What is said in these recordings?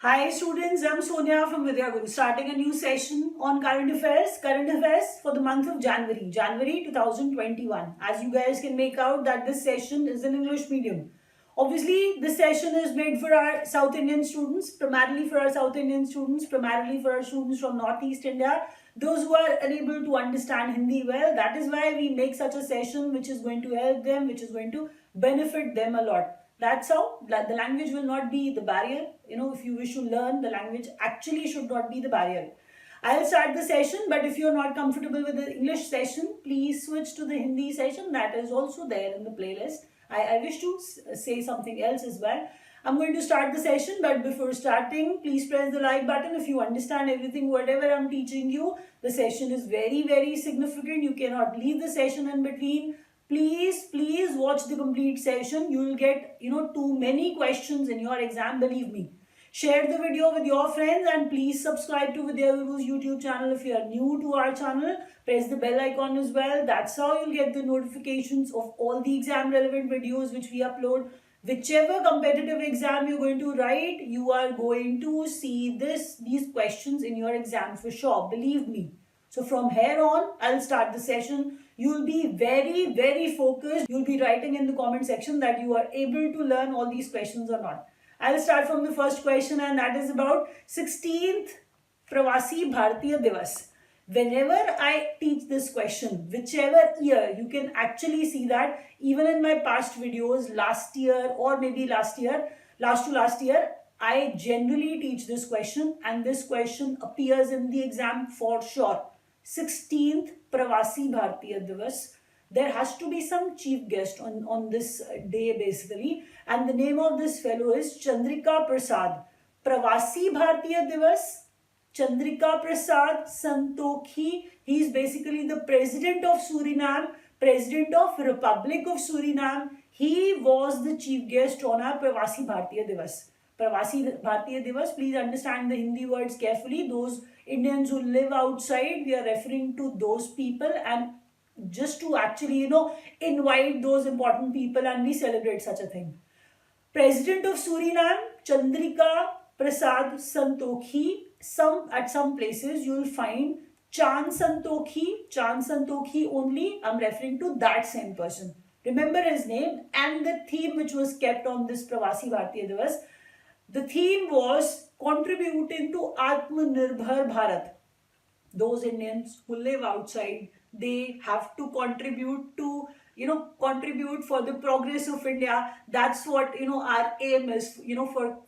Hi students, I'm Sonia from Vidya Guru, starting a new session on current affairs for the month of January 2021. As you guys can make out that this session is in English medium. Obviously, this session is made for our South Indian students, primarily for our South Indian students, primarily for our students from Northeast India, those who are unable to understand Hindi well. That is why we make such a session which is going to help them, which is going to benefit them a lot. That's how the language will not be the barrier. If you wish to learn, the language actually should not be the barrier. I'll start the session, but if you're not comfortable with the English session, please switch to the Hindi session. That is also there in the playlist. I wish to say something else as well. I'm going to start the session, but before starting, please press the like button if you understand everything, whatever I'm teaching you. The session is very, very significant. You cannot leave the session in between. Please watch the complete session. You will get too many questions in your exam, believe me. Share the video with your friends and please subscribe to Vidya Guru's YouTube channel if you are new to our channel. Press the bell icon as well. That's how you'll get the notifications of all the exam relevant videos which we upload. Whichever competitive exam you're going to write, you are going to see these questions in your exam for sure, believe me. So from here on, I'll start the session. You'll be very, very focused. You'll be writing in the comment section that you are able to learn all these questions or not. I'll start from the first question, and that is about 16th Pravasi Bharatiya Divas. Whenever I teach this question, whichever year, you can actually see that even in my past videos last year or maybe last to last year, I generally teach this question and this question appears in the exam for sure. 16th Pravasi Bharatiya Divas. There has to be some chief guest on this day basically, and the name of this fellow is Chandrika Prasad. Pravasi Bharatiya Divas, Chandrika Prasad Santokhi. He is basically the president of Suriname, president of Republic of Suriname. He was the chief guest on our Pravasi Bharatiya Divas. Pravasi Bharatiya Divas, please understand the Hindi words carefully. Those Indians who live outside, we are referring to those people, and just to actually, invite those important people and we celebrate such a thing. President of Suriname, Chandrika Prasad Santokhi. At some places you will find Chand Santokhi only. I'm referring to that same person. Remember his name and the theme which was kept on this Pravasi Bharatiya Divas. The theme was contributing to Atmanirbhar Bharat. Those Indians who live outside, they have to contribute to contribute for the progress of India. That's what our aim is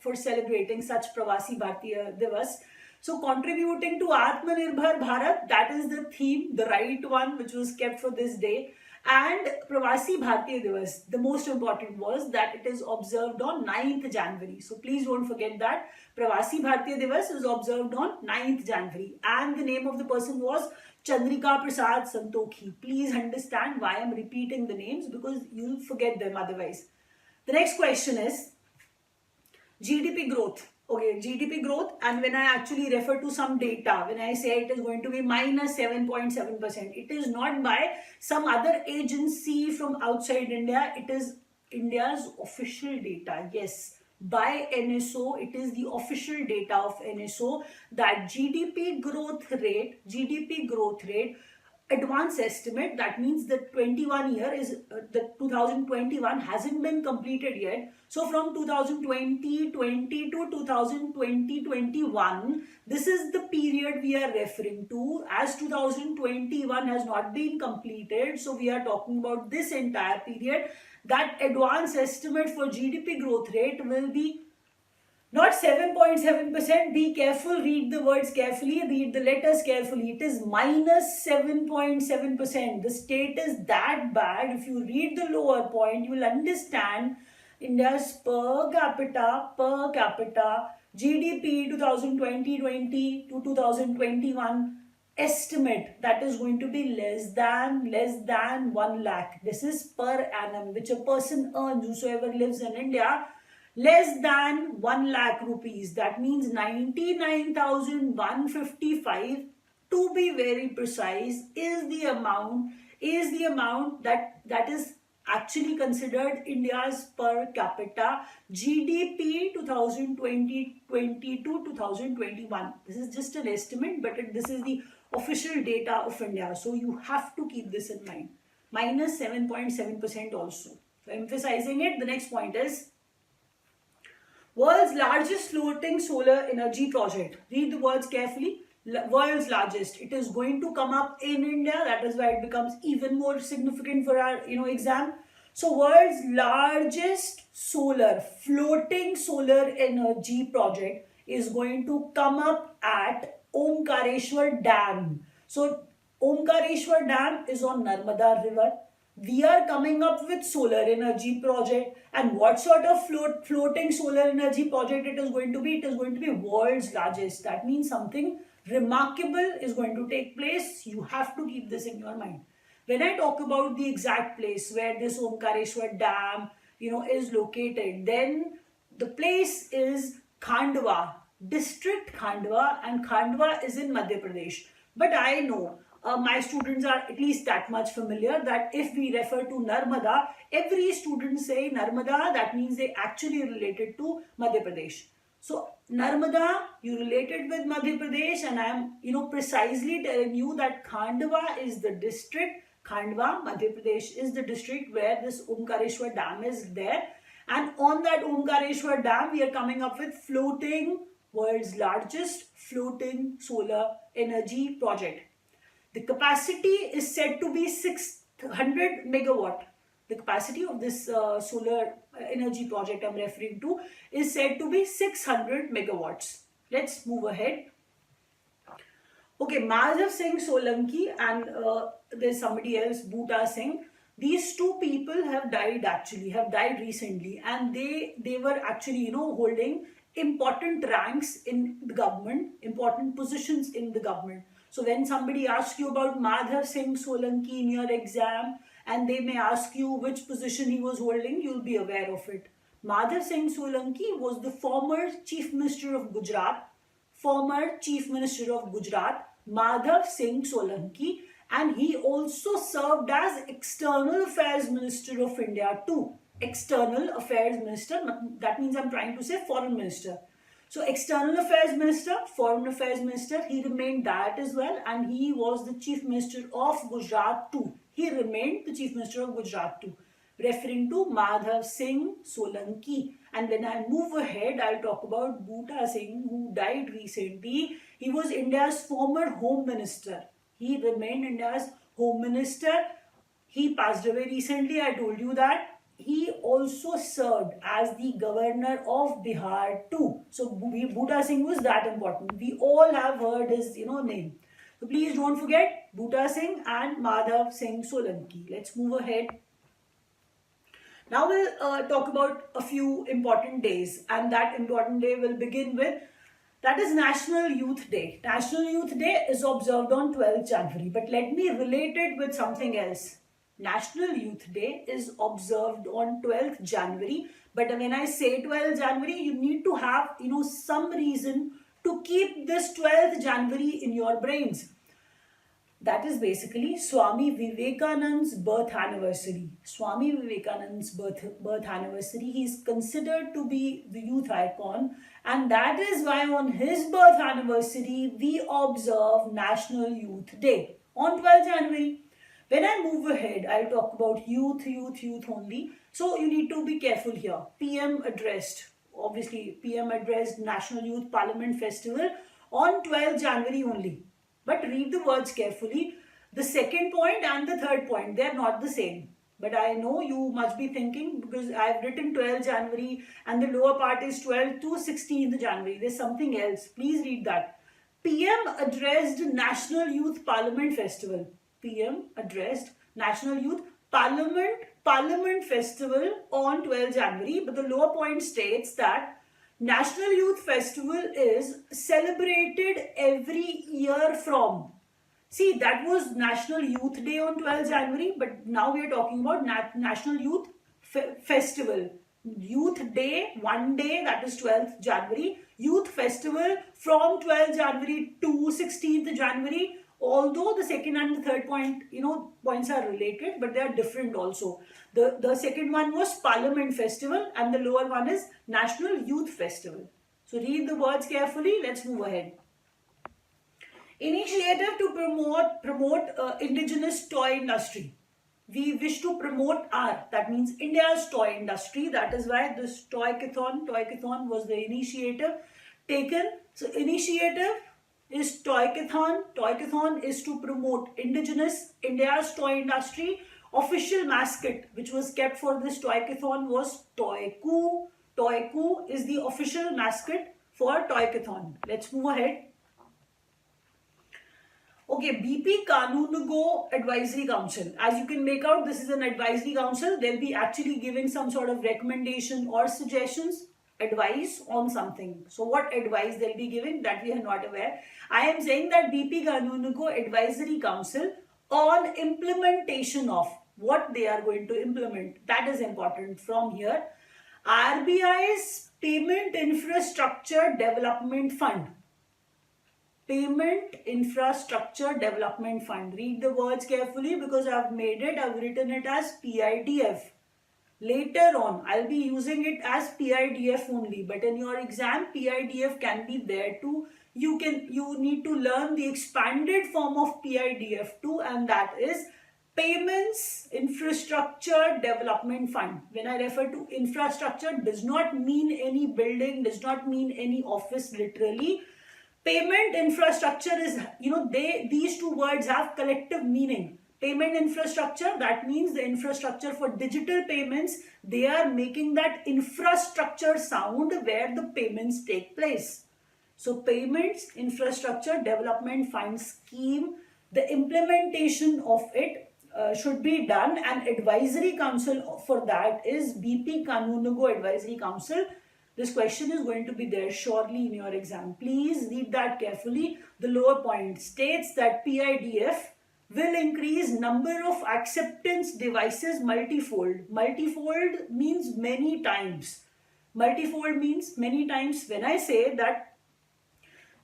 for celebrating such Pravasi Bharatiya Divas. So contributing to Atmanirbhar Bharat, that is the theme, the right one which was kept for this day. And Pravasi Bharatiya Divas, the most important was that it is observed on 9th January. So please don't forget that Pravasi Bharatiya Divas is observed on 9th January. And the name of the person was Chandrika Prasad Santokhi. Please understand why I'm repeating the names, because you'll forget them otherwise. The next question is GDP growth. Okay, GDP growth, and when I actually refer to some data, when I say it is going to be minus 7.7%, it is not by some other agency from outside India, it is India's official data. Yes, by NSO, it is the official data of NSO that GDP growth rate, advanced estimate, that means the 21 year is the 2021 hasn't been completed yet. So from 2020 to 2021, this is the period we are referring to, as 2021 has not been completed. So we are talking about this entire period. That advanced estimate for GDP growth rate will be not 7.7%. Be careful, read the words carefully, read the letters carefully. It is minus 7.7%. The state is that bad. If you read the lower point, you will understand India's per capita GDP 2020 to 2021 estimate, that is going to be less than 1 lakh. This is per annum, which a person earns, whosoever lives in India, less than 1 lakh rupees. That means 99,155, to be very precise, is the amount that is actually considered India's per capita GDP 2020 to 2021. This is just an estimate, but this is the official data of India. So you have to keep this in mind. Minus 7.7% also. So emphasizing it, the next point is world's largest floating solar energy project. Read the words carefully. World's largest. It is going to come up in India. That is why it becomes even more significant for our exam. So world's largest floating solar energy project is going to come up at Omkareshwar Dam. So Omkareshwar Dam is on Narmada River. We are coming up with solar energy project, and what sort of floating solar energy project it is going to be? It is going to be world's largest. That means something remarkable is going to take place. You have to keep this in your mind. When I talk about the exact place where this Omkareshwar Dam is located, then the place is Khandwa, district Khandwa, and Khandwa is in Madhya Pradesh. But I know my students are at least that much familiar that if we refer to Narmada, every student say Narmada, that means they actually related to Madhya Pradesh. So Narmada, you related with Madhya Pradesh, and I am precisely telling you that Khandwa is the district. Khandwa, Madhya Pradesh is the district where this Omkareshwar Dam is there. And on that Omkareshwar Dam, we are coming up with world's largest floating solar energy project. The capacity is said to be 600 megawatt. The capacity of this solar energy project I'm referring to is said to be 600 megawatts. Let's move ahead. Okay, Madhav Singh Solanki and there's somebody else, Bhuta Singh. These two people have died recently, and they were actually holding important ranks in the government, important positions in the government. So when somebody asks you about Madhav Singh Solanki in your exam, and they may ask you which position he was holding, you'll be aware of it. Madhav Singh Solanki was the former Chief Minister of Gujarat, Madhav Singh Solanki, and he also served as External Affairs Minister of India too. External Affairs Minister, that means I'm trying to say Foreign Minister. So External Affairs Minister, Foreign Affairs Minister, he remained that as well, and he was the Chief Minister of Gujarat too. He remained the Chief Minister of Gujarat too, referring to Madhav Singh Solanki. And when I move ahead, I'll talk about Bhuta Singh, who died recently. He was India's former Home Minister. He remained India's Home Minister. He passed away recently, I told you that. He also served as the governor of Bihar too. So Bhuta Singh was that important. We all have heard his name. So please don't forget Bhuta Singh and Madhav Singh Solanki. Let's move ahead. Now we'll talk about a few important days, and that important day will begin with, that is National Youth Day. National Youth Day is observed on 12th January, but let me relate it with something else. National Youth Day is observed on 12th January, but when I say 12th January, you need to have some reason to keep this 12th January in your brains. That is basically Swami Vivekananda's birth anniversary. Swami Vivekananda's birth anniversary. He is considered to be the youth icon, and that is why on his birth anniversary we observe National Youth Day on 12th January. When I move ahead, I'll talk about youth only. So you need to be careful here. PM addressed National Youth Parliament Festival on 12th January only. But read the words carefully. The second point and the third point, they are not the same. But I know you must be thinking, because I have written 12th January and the lower part is 12th to 16th January. There's something else. Please read that. PM addressed National Youth Parliament Festival. PM addressed National Youth Parliament Festival on 12th January. But the lower point states that National Youth Festival is celebrated every year from. See, that was National Youth Day on 12th January, but now we are talking about National Youth Festival. Youth Day, one day, that is 12th January. Youth Festival from 12th January to 16th January Although the second and the third point, points are related, but they are different also. The second one was Parliament Festival, and the lower one is National Youth Festival. So read the words carefully. Let's move ahead. Initiative to promote indigenous toy industry. We wish to promote that means India's toy industry. That is why this Toykathon was the initiative taken. So initiative is Toykathon. Toykathon is to promote indigenous India's toy industry. Official mascot which was kept for this Toykathon was Toyku. Toyku is the official mascot for Toykathon. Let's move ahead. Okay, BP Kanungo Advisory Council. As you can make out, this is an advisory council. They'll be actually giving some sort of recommendation or suggestions, advice on something. So what advice they'll be giving, that we are not aware. I am saying that BP Kanungo Advisory Council on implementation of what they are going to implement. That is important from here. RBI's Payment Infrastructure Development Fund. Payment Infrastructure Development Fund. Read the words carefully because I've written it as PIDF. Later on, I'll be using it as PIDF only, but in your exam, PIDF can be there too. You need to learn the expanded form of PIDF too, and that is Payments Infrastructure Development Fund. When I refer to infrastructure, does not mean any building, does not mean any office literally. Payment infrastructure is, these two words have collective meaning. Payment infrastructure, that means the infrastructure for digital payments. They are making that infrastructure sound where the payments take place. So Payments Infrastructure Development Fund scheme, the implementation of it should be done, and advisory council for that is BP Kanungo Advisory Council. This question is going to be there surely in your exam. Please read that carefully. The lower point states that PIDF will increase number of acceptance devices multifold. Multifold means many times. Multifold means many times. When I say that,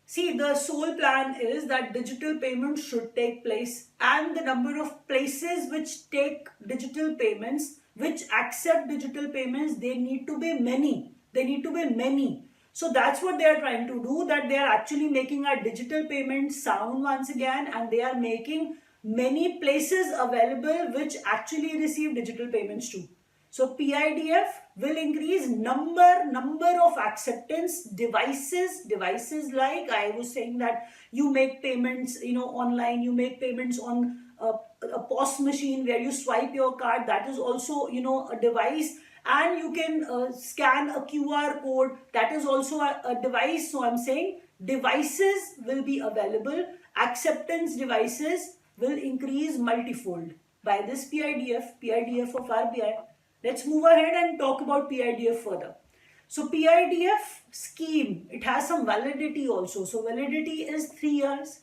see, the sole plan is that digital payments should take place, and the number of places which take digital payments, which accept digital payments, they need to be many. They need to be many. So that's what they are trying to do, that they are actually making our digital payments sound once again, and they are making many places available which actually receive digital payments too. So PIDF will increase number of acceptance devices like I was saying that you make payments online, you make payments on a POS machine where you swipe your card, that is also a device. And you can scan a QR code, that is also a device. So I'm saying devices will be available, acceptance devices will increase multifold by this PIDF of RBI. Let's move ahead and talk about PIDF further. So PIDF scheme, it has some validity also. So validity is 3 years.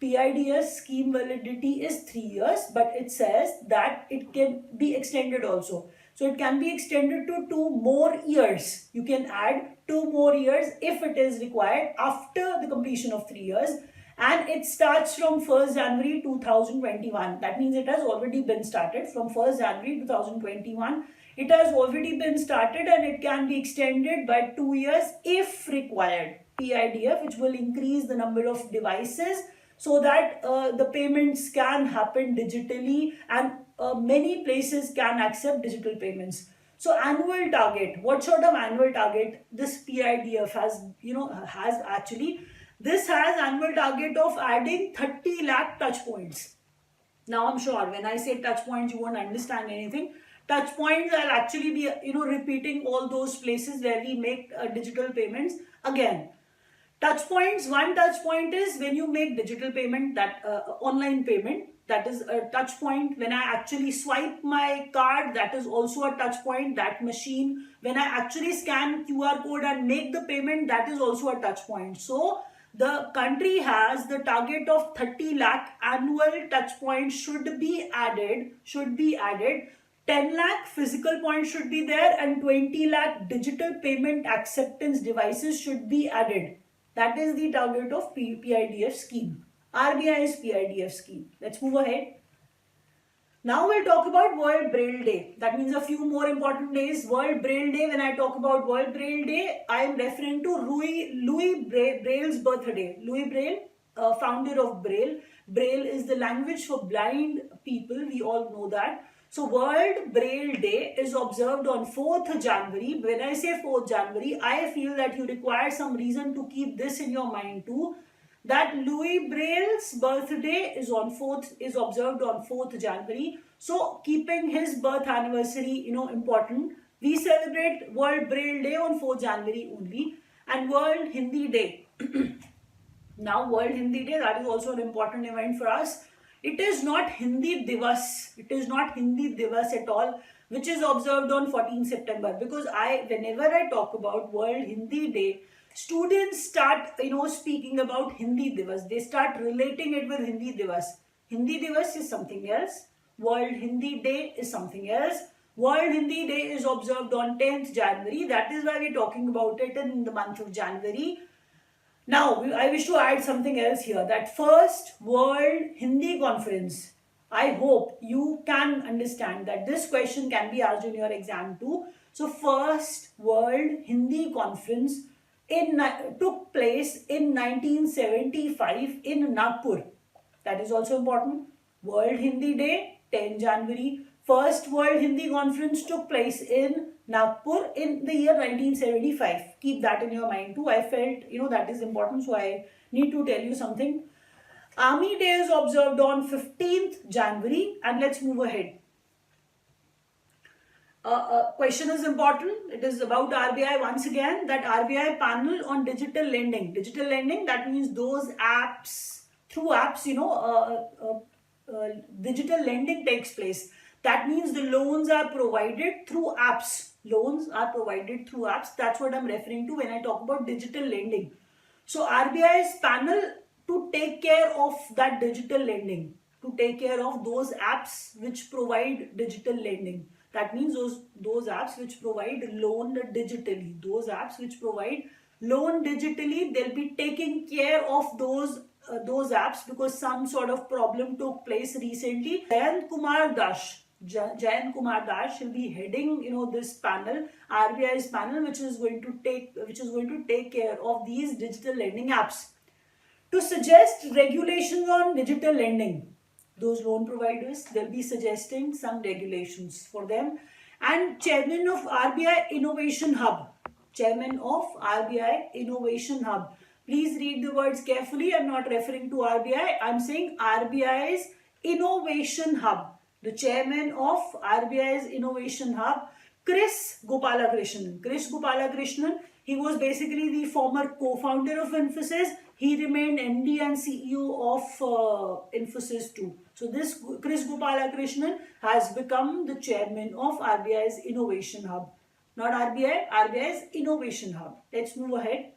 PIDF scheme validity is 3 years, but it says that it can be extended also. So it can be extended to 2 more years. You can add 2 more years if it is required after the completion of 3 years. And it starts from 1st January 2021. That means it has already been started from 1st January 2021. It has already been started, and it can be extended by 2 years if required. PIDF, which will increase the number of devices so that the payments can happen digitally, and many places can accept digital payments. So annual target, what sort of annual target this PIDF has actually? This has annual target of adding 30 lakh touch points. Now I'm sure when I say touch points, you won't understand anything. Touch points, I'll actually be repeating all those places where we make digital payments again. Touch points, one touch point is when you make digital payment, that online payment, that is a touch point. When I actually swipe my card, that is also a touch point, that machine. When I actually scan QR code and make the payment, that is also a touch point. So the country has the target of 30 lakh annual touch points should be added. 10 lakh physical points should be there, and 20 lakh digital payment acceptance devices should be added. That is the target of PIDF scheme. RBI's PIDF scheme. Let's move ahead. Now we'll talk about World Braille Day. That means a few more important days. World Braille Day, when I talk about World Braille Day, I am referring to Louis Braille's birthday. Louis Braille, founder of Braille. Braille is the language for blind people. We all know that. So World Braille Day is observed on 4th January. When I say 4th January, I feel that you require some reason to keep this in your mind too, that Louis Braille's birthday is observed on 4th January. So keeping his birth anniversary, important. We celebrate World Braille Day on 4th January only, and World Hindi Day. Now World Hindi Day, that is also an important event for us. It is not Hindi Divas. It is not Hindi Divas at all, which is observed on 14th September. Because whenever I talk about World Hindi Day, students start, speaking about Hindi Divas. They start relating it with Hindi Divas. Hindi Divas is something else. World Hindi Day is something else. World Hindi Day is observed on 10th January. That is why we're talking about it in the month of January. Now, I wish to add something else here. That first World Hindi Conference. I hope you can understand that this question can be asked in your exam too. So, first World Hindi Conference took place in 1975 in Nagpur. That is also important. World Hindi Day, 10 January. First World Hindi Conference took place in Nagpur in the year 1975. Keep that in your mind too. I felt, that is important, so I need to tell you something. Army Day is observed on 15th January, and let's move ahead. Question is important. It is about RBI once again, that RBI panel on digital lending. Digital lending, that means those apps, through apps, digital lending takes place. That means the loans are provided through apps. Loans are provided through apps. That's what I'm referring to when I talk about digital lending. So RBI's panel to take care of that digital lending, to take care of those apps which provide digital lending. That means those apps which provide loan digitally. Those apps which provide loan digitally, they'll be taking care of those apps because some sort of problem took place recently. Jayant Kumar Dash will be heading, this panel, RBI's panel, which is going to take care of these digital lending apps. To suggest regulations on digital lending, those loan providers, they'll be suggesting some regulations for them. And Chairman of RBI Innovation Hub. Chairman of RBI Innovation Hub. Please read the words carefully. I'm not referring to RBI. I'm saying RBI's Innovation Hub. The chairman of RBI's Innovation Hub, Chris Gopalakrishnan. Chris Gopalakrishnan, he was basically the former co-founder of Infosys. He remained MD and CEO of Infosys too. So this Chris Gopalakrishnan has become the chairman of RBI's Innovation Hub. Not RBI, RBI's Innovation Hub. Let's move ahead.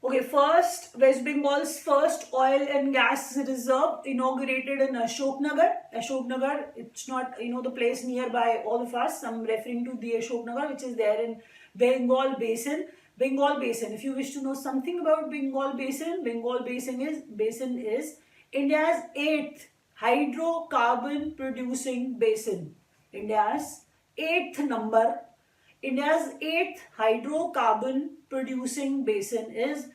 Okay, first, West Bengal's first oil and gas reserve inaugurated in Ashoknagar. Ashoknagar, it's not, the place nearby all of us. I'm referring to the Ashoknagar, which is there in Bengal Basin. Bengal Basin, if you wish to know something about Bengal Basin is India's 8th hydrocarbon producing basin. India's 8th hydrocarbon producing basin is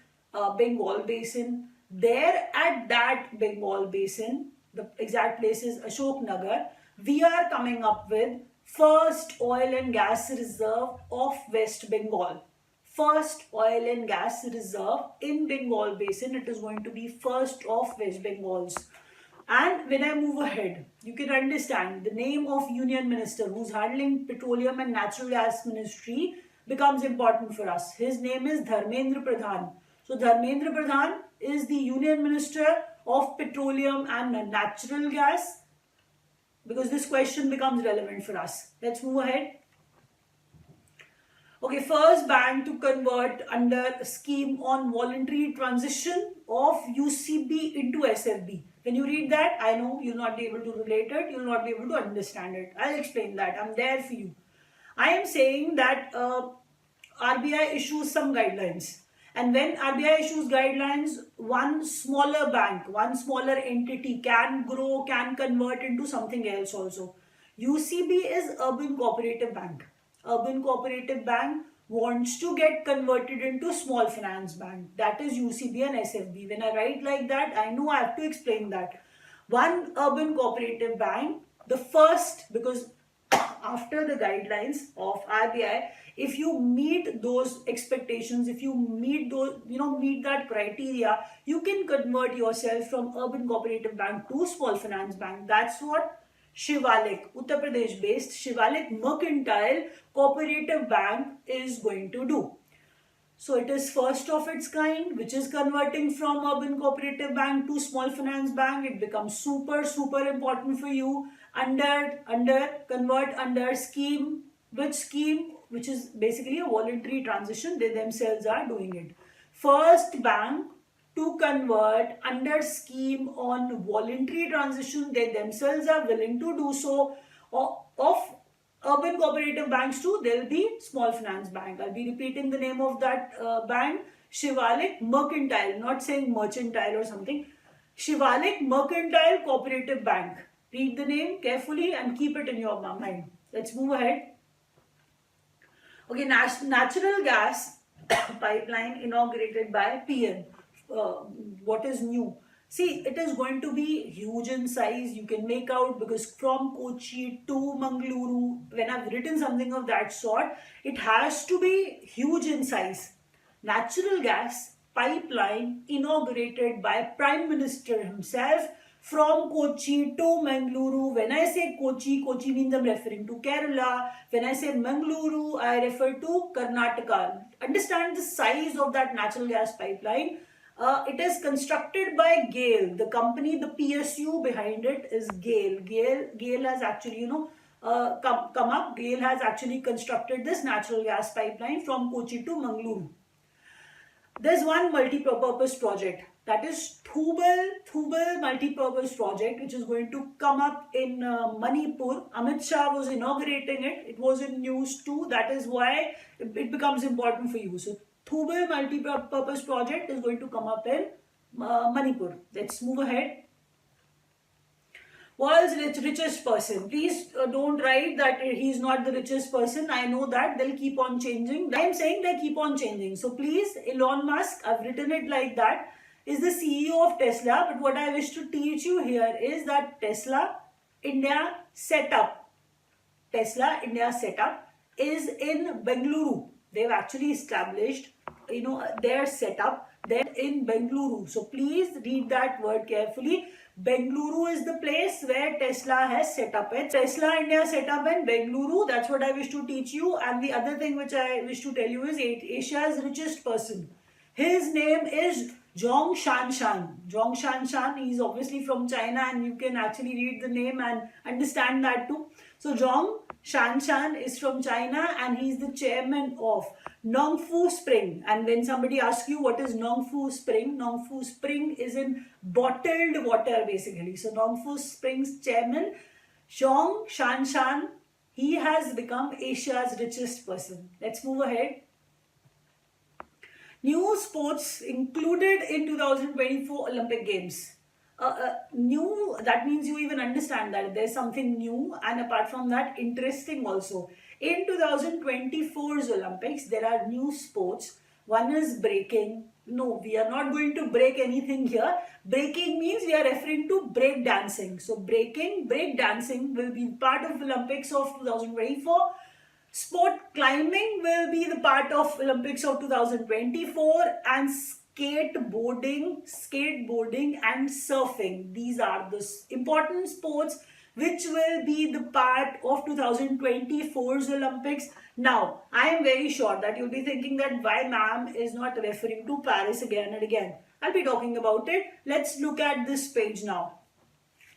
Bengal Basin. There at that Bengal Basin, the exact place is Ashoknagar, we are coming up with first oil and gas reserve of West Bengal. First oil and gas reserve in Bengal Basin. It is going to be first of West Bengal's. And when I move ahead, you can understand the name of Union Minister who's handling Petroleum and Natural Gas Ministry becomes important for us. His name is Dharmendra Pradhan. So Dharmendra Pradhan is the Union Minister of Petroleum and Natural Gas, because this question becomes relevant for us. Let's move ahead. Okay, first bank to convert under a scheme on voluntary transition of UCB into SFB. When you read that, I know you'll not be able to relate it, you'll not be able to understand it. I'll explain that. I'm there for you. I am saying that RBI issues some guidelines, And when RBI issues guidelines, one smaller bank, one smaller entity can grow, can convert into something else also. UCB is Urban Cooperative Bank. Urban Cooperative Bank wants to get converted into small finance bank. That is UCB and SFB. When I write like that, I know I have to explain that. One Urban Cooperative Bank, the first, because after the guidelines of RBI, if you meet those expectations, if you meet those, meet that criteria, you can convert yourself from Urban Cooperative Bank to Small Finance Bank. That's what Shivalik, Uttar Pradesh based Shivalik Mercantile Cooperative Bank is going to do. So it is first of its kind, which is converting from Urban Cooperative Bank to Small Finance Bank. It becomes super important for you. Convert under scheme, which is basically a voluntary transition. They themselves are doing it. First bank to convert under scheme on voluntary transition. They themselves are willing to do so. Of Urban Cooperative Banks too, there will be Small Finance Bank. I'll be repeating the name of that bank, Shivalik Mercantile, not saying mercantile or something. Shivalik Mercantile Cooperative Bank. Read the name carefully and keep it in your mind. Let's move ahead. Okay, natural gas pipeline inaugurated by PM. What is new? See, it is going to be huge in size. You can make out, because from Kochi to Mangaluru, when I've written something of that sort, it has to be huge in size. Natural gas pipeline inaugurated by Prime Minister himself from Kochi to Mangaluru. When I say Kochi, Kochi means I'm referring to Kerala. When I say Mangaluru, I refer to Karnataka. Understand the size of that natural gas pipeline. It is constructed by GAIL. The company, the PSU behind it is GAIL. GAIL has actually, come up. GAIL has actually constructed this natural gas pipeline from Kochi to Mangaluru. There's one multi-purpose project, that is Thubal multi-purpose project, which is going to come up in Manipur. Amit Shah was inaugurating it. It was in news too. That is why it becomes important for you. So Thubal multi-purpose project is going to come up in Manipur. Let's move ahead. World's richest person. Please don't write that he's not the richest person. I know that they'll keep on changing. I'm saying they keep on changing. So please, Elon Musk, I've written it like that, is the CEO of Tesla. But what I wish to teach you here is that Tesla India setup is in Bengaluru. They've actually established, their setup there in Bengaluru. So please read that word carefully. Bengaluru is the place where Tesla has set up it. Tesla India set up in Bengaluru. That's what I wish to teach you. And the other thing which I wish to tell you is Asia's richest person. His name is Zhong Shanshan. Zhong Shanshan, he's obviously from China, and you can actually read the name and understand that too. So Zhong Shanshan is from China, and he's the chairman of Nongfu Spring. And when somebody asks you what is Nongfu Spring is in bottled water basically. So Nongfu Spring's chairman, Zhong Shanshan, he has become Asia's richest person. Let's move ahead. New sports included in 2024 Olympic Games. New, that means you even understand that there's something new, and apart from that, interesting also. In 2024's Olympics, there are new sports. One is breaking. No, we are not going to break anything here. Breaking means we are referring to break dancing. So break dancing will be part of Olympics of 2024. Sport climbing will be the part of Olympics of 2024, and skateboarding and surfing. These are the important sports which will be the part of 2024's Olympics. Now, I am very sure that you'll be thinking that why ma'am is not referring to Paris again and again. I'll be talking about it. Let's look at this page now.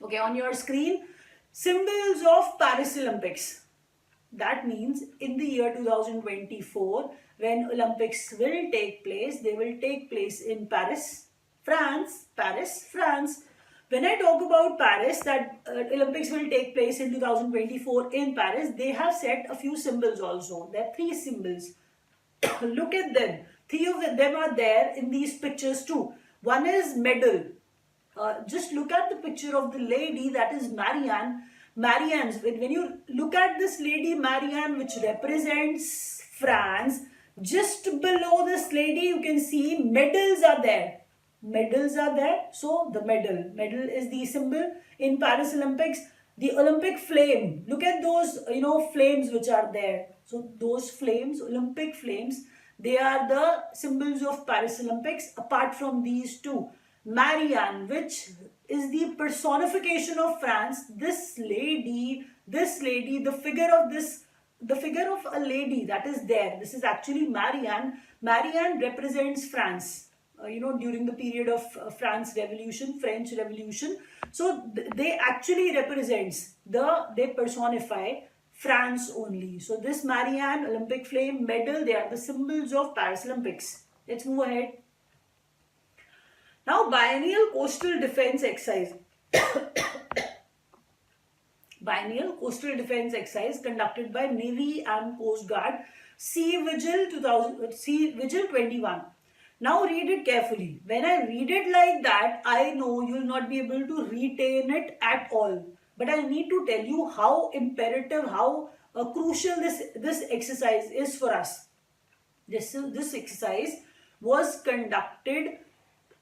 Okay, on your screen, symbols of Paris Olympics. That means in the year 2024, when Olympics will take place, they will take place in Paris, France. When I talk about Paris, that Olympics will take place in 2024 in Paris, they have set a few symbols also. There are 3 symbols. Look at them. Three of them are there in these pictures too. One is medal. Just look at the picture of the lady, that is Marianne. Marianne's, when you look at this lady Marianne, which represents France, just below this lady you can see medals are there. Medals are there. So the medal is the symbol in Paris Olympics. The Olympic flame, look at those flames which are there. So those flames, Olympic flames, they are the symbols of Paris Olympics. Apart from these two, Marianne, which is the personification of France. This lady, the figure of a lady that is there, this is actually Marianne. Marianne represents France, during the period of French Revolution. So they actually they personify France only. So this Marianne, Olympic flame, medal, they are the symbols of Paris Olympics. Let's move ahead. Now, biennial coastal defense exercise. Biennial coastal defense exercise conducted by Navy and Coast Guard, Sea Vigil 21. Now read it carefully. When I read it like that, I know you will not be able to retain it at all. But I need to tell you how imperative, how crucial this exercise is for us. This exercise was conducted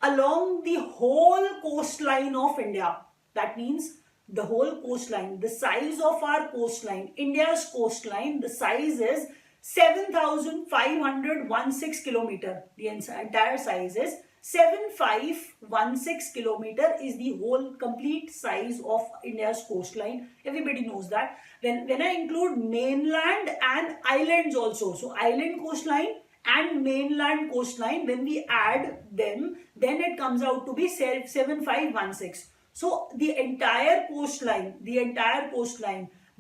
along the whole coastline of India. That means the whole coastline, the size of our coastline, India's coastline, the size is 7,516 kilometer. The entire size is 7,516 kilometer is the whole complete size of India's coastline. Everybody knows that. When I include mainland and islands also, so island coastline and mainland coastline, when we add them, then it comes out to be 7,516. So the entire coastline,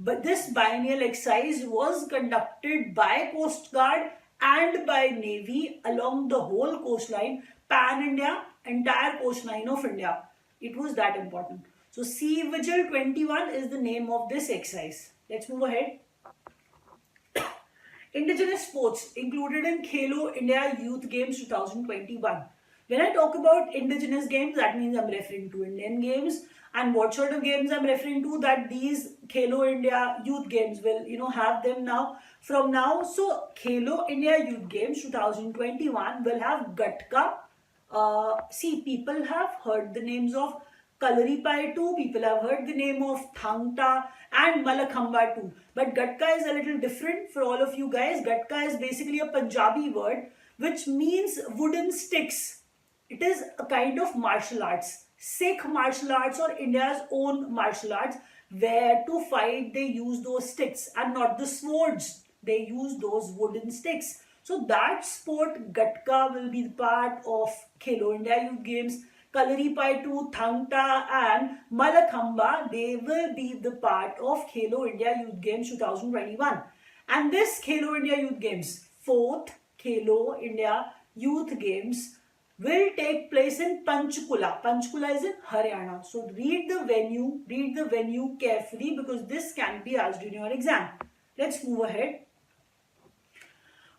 but this biennial exercise was conducted by Coast Guard and by Navy along the whole coastline, pan-India, entire coastline of India. It was that important. So Sea Vigil 21 is the name of this exercise. Let's move ahead. Indigenous sports included in Khelo India Youth Games 2021. When I talk about indigenous games, that means I'm referring to Indian games. And what sort of games I'm referring to? That these Khelo India Youth Games will, have them now. From now, so Khelo India Youth Games 2021 will have Gatka. See, people have heard the names of Kalaripai too, people have heard the name of Thangta and Malakhamba too. But Gatka is a little different for all of you guys. Gatka is basically a Punjabi word which means wooden sticks. It is a kind of martial arts. Sikh martial arts or India's own martial arts, where to fight they use those sticks and not the swords. They use those wooden sticks. So that sport, Gatka, will be the part of Khelo India Youth Games. Kalaripayattu, Thangta and Malakhamba, they will be the part of Khelo India Youth Games 2021. And this Khelo India Youth Games, 4th Khelo India Youth Games, will take place in Panchkula. Panchkula is in Haryana. So read the venue carefully because this can be asked in your exam. Let's move ahead.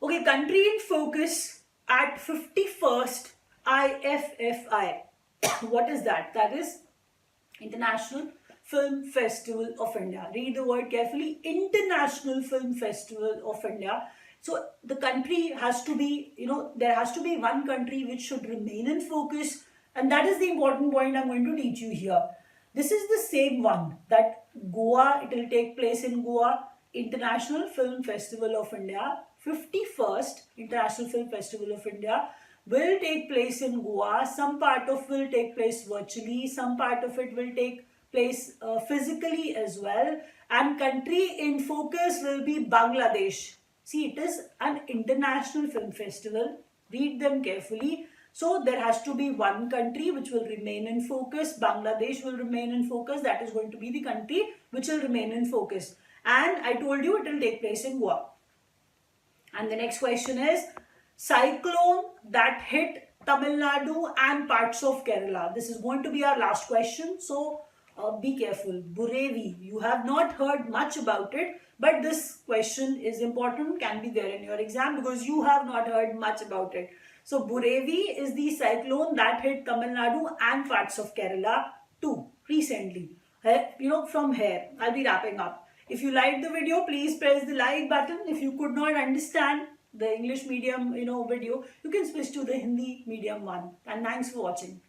Okay, country in focus at 51st IFFI. What is that? That is International Film Festival of India. Read the word carefully. International Film Festival of India. So the country has to be, there has to be one country which should remain in focus, and that is the important point I'm going to teach you here. This is the same one that Goa, it will take place in Goa, International Film Festival of India, 51st International Film Festival of India will take place in Goa. Some part of it will take place virtually, some part of it will take place physically as well, and country in focus will be Bangladesh. See, it is an international film festival. Read them carefully. So there has to be one country which will remain in focus. Bangladesh will remain in focus. That is going to be the country which will remain in focus. And I told you it will take place in Goa. And the next question is, cyclone that hit Tamil Nadu and parts of Kerala. This is going to be our last question. So be careful. Burevi. You have not heard much about it, But this question is important, can be there in your exam because you have not heard much about it. So Burevi is the cyclone that hit Tamil Nadu and parts of Kerala too recently. From here, I'll be wrapping up. If you liked the video, please press the like button. If you could not understand the English medium, video, you can switch to the Hindi medium one. And thanks for watching.